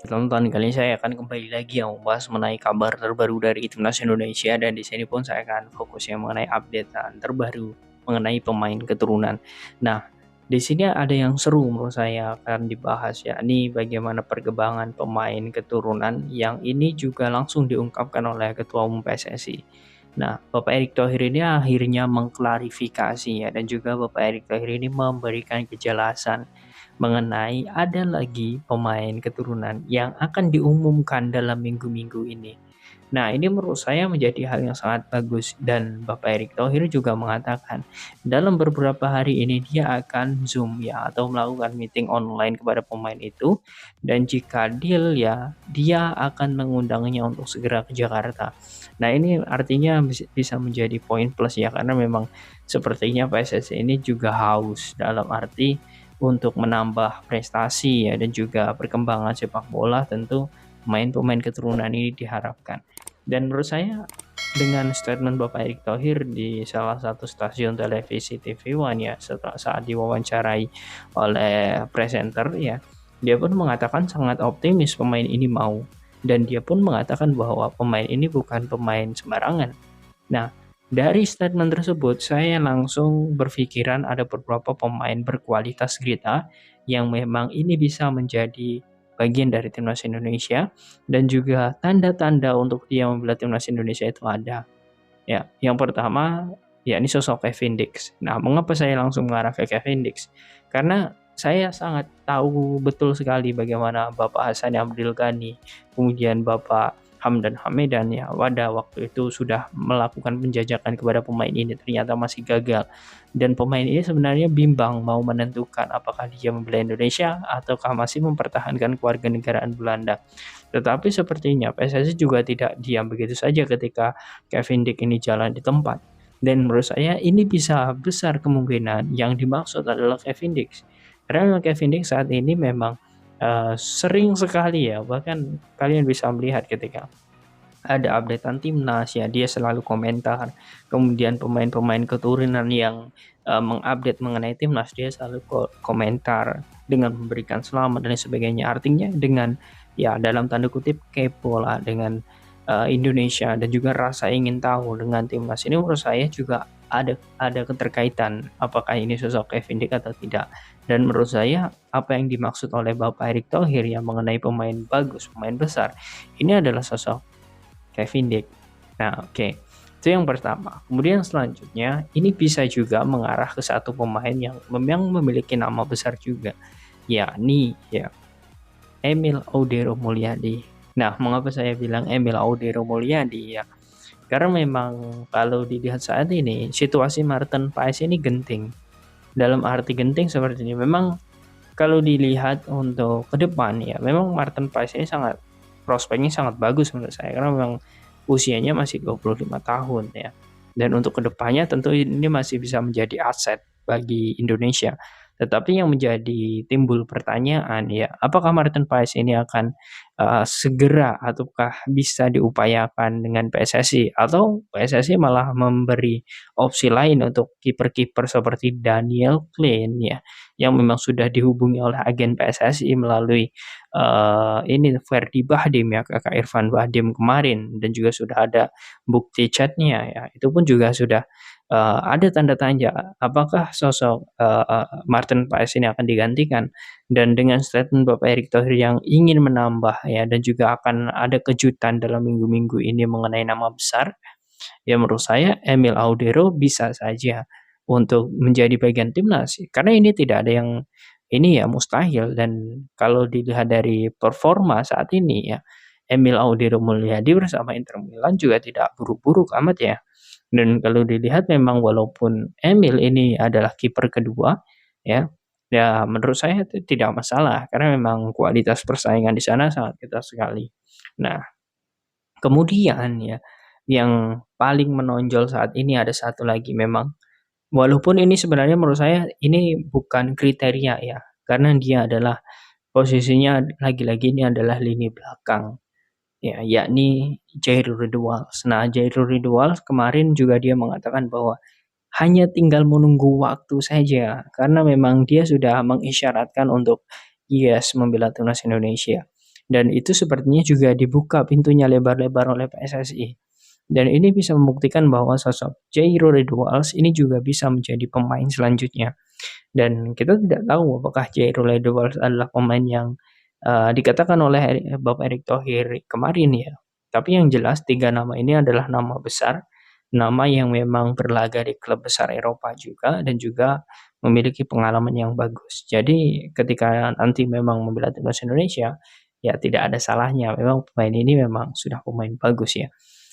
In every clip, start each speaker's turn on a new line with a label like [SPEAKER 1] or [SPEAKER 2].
[SPEAKER 1] Tonton kali ini saya akan kembali lagi yang membahas mengenai kabar terbaru dari Timnas Indonesia dan di sini pun saya akan fokusnya mengenai update terbaru mengenai pemain keturunan. Nah, di sini ada yang seru menurut saya akan dibahas ya. Ini bagaimana perkembangan pemain keturunan yang ini juga langsung diungkapkan oleh Ketua Umum PSSI. Nah, Bapak Erick Thohir ini akhirnya mengklarifikasi ya dan juga Bapak Erick Thohir ini memberikan kejelasan mengenai ada lagi pemain keturunan yang akan diumumkan dalam minggu-minggu ini. Nah, ini menurut saya menjadi hal yang sangat bagus dan Bapak Erick Thohir juga mengatakan dalam beberapa hari ini dia akan Zoom ya atau melakukan meeting online kepada pemain itu dan jika deal ya dia akan mengundangnya untuk segera ke Jakarta. Nah, ini artinya bisa menjadi poin plus ya karena memang sepertinya PSSI ini juga haus dalam arti untuk menambah prestasi ya dan juga perkembangan sepak bola tentu pemain-pemain keturunan ini diharapkan. Dan menurut saya dengan statement Bapak Erick Thohir di salah satu stasiun televisi TV One ya setelah saat diwawancarai oleh presenter ya dia pun mengatakan sangat optimis pemain ini mau dan dia pun mengatakan bahwa pemain ini bukan pemain sembarangan. Nah, dari statement tersebut saya langsung berpikiran ada beberapa pemain berkualitas Grade A yang memang ini bisa menjadi bagian dari timnas Indonesia dan juga tanda-tanda untuk dia membela timnas Indonesia itu ada. Ya, yang pertama ya ini sosok Kevin Dix. Nah, mengapa saya langsung mengarah ke Kevin Dix? Karena saya sangat tahu betul sekali bagaimana Bapak Hasan Abdul Ghani, kemudian Bapak Hamdan Hamidan ya pada waktu itu sudah melakukan penjajakan kepada pemain ini ternyata masih gagal dan pemain ini sebenarnya bimbang mau menentukan apakah dia membela Indonesia ataukah masih mempertahankan kewarganegaraan Belanda. Tetapi sepertinya PSSI juga tidak diam begitu saja ketika Kevin Dick ini jalan di tempat. Dan menurut saya ini bisa besar kemungkinan yang dimaksud adalah Kevin Dix. Karena Kevin Dix saat ini memang sering sekali ya, bahkan kalian bisa melihat ketika ada updatean timnas ya dia selalu komentar. Kemudian pemain-pemain keturunan yang mengupdate mengenai timnas dia selalu komentar dengan memberikan selamat dan sebagainya. Artinya dengan ya dalam tanda kutip kepo lah dengan Indonesia dan juga rasa ingin tahu dengan timnas ini menurut saya juga ada keterkaitan apakah ini sosok Kevin Dick atau tidak. Dan menurut saya apa yang dimaksud oleh Bapak Erick Thohir yang mengenai pemain bagus, pemain besar, ini adalah sosok Kevin Dick. Nah, oke. Itu yang pertama. Kemudian selanjutnya, ini bisa juga mengarah ke satu pemain yang memang memiliki nama besar juga, yakni ya Emil Audero Mulyadi. Nah, mengapa saya bilang Emil Audero Mulyadi ya? Karena memang kalau dilihat saat ini situasi Martin Paes ini genting. Dalam arti genting seperti ini. Memang kalau dilihat untuk ke depan ya, memang Martin Paes ini sangat prospeknya sangat bagus menurut saya karena memang usianya masih 25 tahun ya. Dan untuk kedepannya tentu ini masih bisa menjadi aset bagi Indonesia. Tetapi yang menjadi timbul pertanyaan ya, apakah Martin Paes ini akan segera ataukah bisa diupayakan dengan PSSI atau PSSI malah memberi opsi lain untuk kiper-kiper seperti Daniel Klein ya, yang memang sudah dihubungi oleh agen PSSI melalui ini Ferdy Bahdim ya, Kakak Irfan Bahdim kemarin dan juga sudah ada bukti chatnya ya. Itu pun juga sudah ada tanda tanya apakah sosok Martin Paes ini akan digantikan dan dengan statement Bapak Erick Thohir yang ingin menambah ya dan juga akan ada kejutan dalam minggu-minggu ini mengenai nama besar, ya menurut saya Emil Audero bisa saja untuk menjadi bagian timnas. Karena ini tidak ada yang ini ya mustahil dan kalau dilihat dari performa saat ini ya Emil Audero Mulyadi bersama Inter Milan juga tidak buruk-buruk amat ya. Dan kalau dilihat memang walaupun Emil ini adalah kiper kedua ya, ya menurut saya itu tidak masalah karena memang kualitas persaingan di sana sangat ketat sekali. Nah, kemudian ya yang paling menonjol saat ini ada satu lagi memang walaupun ini sebenarnya menurut saya ini bukan kriteria ya, karena dia adalah posisinya lagi-lagi ini adalah lini belakang. Ya, yakni Jairul Riduals. Nah, Jairul Riduals kemarin juga dia mengatakan bahwa hanya tinggal menunggu waktu saja karena memang dia sudah mengisyaratkan untuk yes membela timnas Indonesia. dan itu sepertinya juga dibuka pintunya lebar-lebar oleh PSSI. Dan ini bisa membuktikan bahwa sosok Jairo Redwals ini juga bisa menjadi pemain selanjutnya. Dan kita tidak tahu apakah Jairo Redwals adalah pemain yang dikatakan oleh Bapak Erick Thohir kemarin ya. Tapi yang jelas 3 nama ini adalah nama besar, nama yang memang berlaga di klub besar Eropa juga dan juga memiliki pengalaman yang bagus. Jadi ketika nanti memang membela timnas Indonesia, ya tidak ada salahnya memang pemain ini memang sudah pemain bagus ya.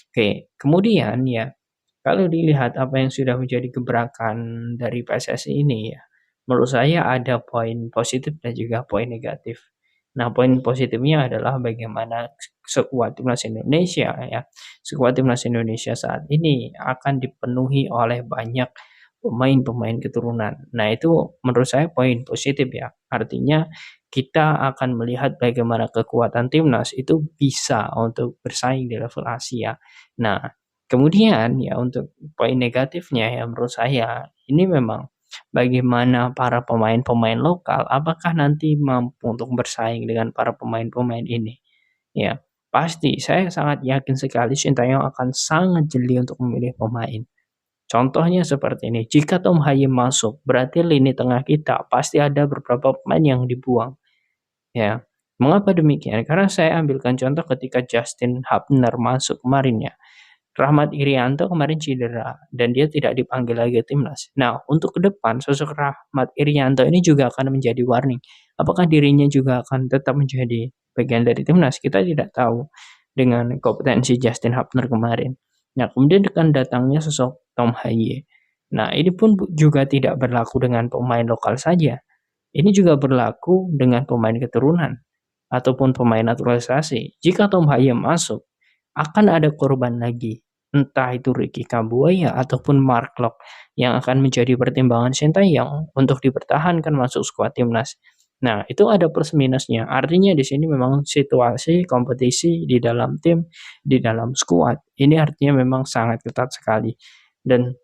[SPEAKER 1] Oke, kemudian ya, kalau dilihat apa yang sudah menjadi gebrakan dari PSSI ini ya, menurut saya ada poin positif dan juga poin negatif. Nah, poin positifnya adalah bagaimana sekuat timnas Indonesia ya, sekuat timnas Indonesia saat ini akan dipenuhi oleh banyak pemain-pemain keturunan. Nah, itu menurut saya poin positif ya. Artinya kita akan melihat bagaimana kekuatan timnas itu bisa untuk bersaing di level Asia. Nah, kemudian ya untuk poin negatifnya ya menurut saya ini memang bagaimana para pemain-pemain lokal apakah nanti mampu untuk bersaing dengan para pemain-pemain ini. Ya, pasti saya sangat yakin sekali Sintayong akan sangat jeli untuk memilih pemain. Contohnya seperti ini, jika Tom Haye masuk, berarti lini tengah kita pasti ada beberapa pemain yang dibuang. Ya, mengapa demikian? Karena saya ambilkan contoh ketika Justin Hubner masuk kemarin ya. Rahmat Irianto kemarin cedera dan dia tidak dipanggil lagi ke timnas. Nah, untuk ke depan sosok Rahmat Irianto ini juga akan menjadi warning. Apakah dirinya juga akan tetap menjadi bagian dari timnas? Kita tidak tahu dengan kompetensi Justin Hubner kemarin. Nah, kemudian dengan datangnya sosok Tom Haye. Nah, ini pun juga tidak berlaku dengan pemain lokal saja. Ini juga berlaku dengan pemain keturunan ataupun pemain naturalisasi. Jika Tom Haye masuk, akan ada korban lagi. Entah itu Ricky Kambuaya ataupun Mark Locke yang akan menjadi pertimbangan Sintayong untuk dipertahankan masuk skuad timnas. Nah, itu ada plus minusnya. Artinya di sini memang situasi kompetisi di dalam tim, di dalam skuad, ini artinya memang sangat ketat sekali. Dan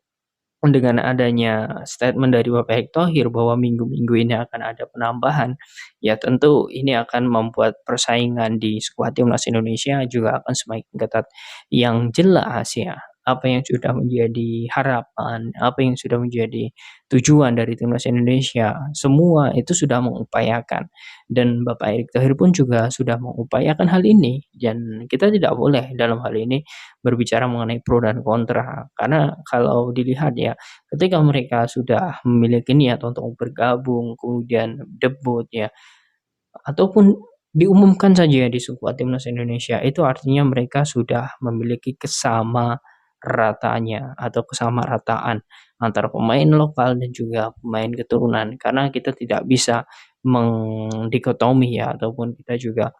[SPEAKER 1] dengan adanya statement dari Bapak Erick Thohir bahwa minggu-minggu ini akan ada penambahan, ya tentu ini akan membuat persaingan di skuad timnas Indonesia juga akan semakin ketat. Yang jelas ya, apa yang sudah menjadi harapan, apa yang sudah menjadi tujuan dari timnas Indonesia, semua itu sudah mengupayakan dan Bapak Erick Thohir pun juga sudah mengupayakan hal ini dan kita tidak boleh dalam hal ini berbicara mengenai pro dan kontra. Karena kalau dilihat ya, ketika mereka sudah memiliki niat untuk bergabung, kemudian debut ya, ataupun diumumkan saja di skuad timnas Indonesia, itu artinya mereka sudah memiliki kesamarataannya atau kesamarataan antara pemain lokal dan juga pemain keturunan. Karena kita tidak bisa mendikotomi ya ataupun kita juga,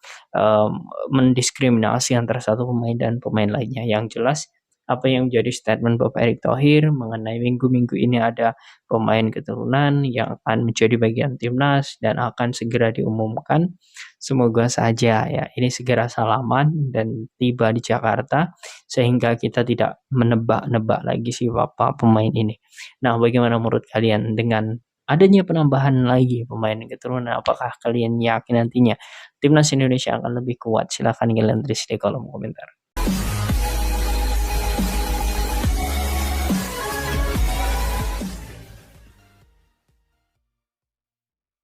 [SPEAKER 1] mendiskriminasi antara satu pemain dan pemain lainnya. Yang jelas apa yang menjadi statement Bapak Erick Thohir mengenai minggu-minggu ini ada pemain keturunan yang akan menjadi bagian timnas dan akan segera diumumkan. Semoga saja ya ini segera salaman dan tiba di Jakarta sehingga kita tidak menebak-nebak lagi siapa pemain ini. Nah, bagaimana menurut kalian dengan adanya penambahan lagi pemain keturunan? Apakah kalian yakin nantinya timnas Indonesia akan lebih kuat? Silahkan kalian tulis di kolom komentar.